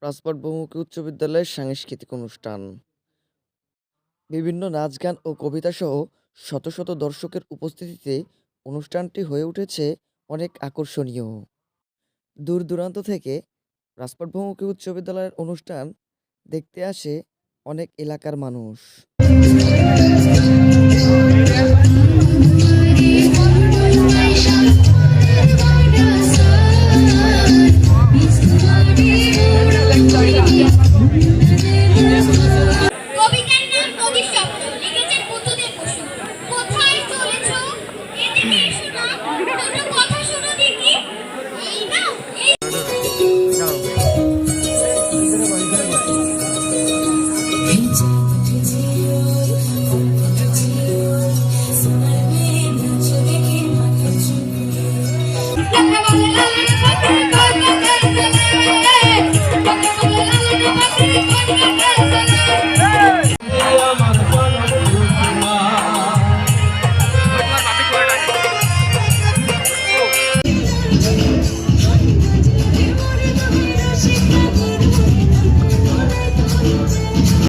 রাজপাট বহুমুখী উচ্চ বিদ্যালয়ের সাংস্কৃতিক অনুষ্ঠান। বিভিন্ন নাচ গান ও কবিতা সহ শত শত দর্শকের উপস্থিতিতে অনুষ্ঠানটি হয়ে উঠেছে অনেক আকর্ষণীয়। দূর দূরান্ত থেকে রাজপাট বহুমুখী উচ্চ বিদ্যালয়ের অনুষ্ঠান দেখতে আসে অনেক এলাকার মানুষ।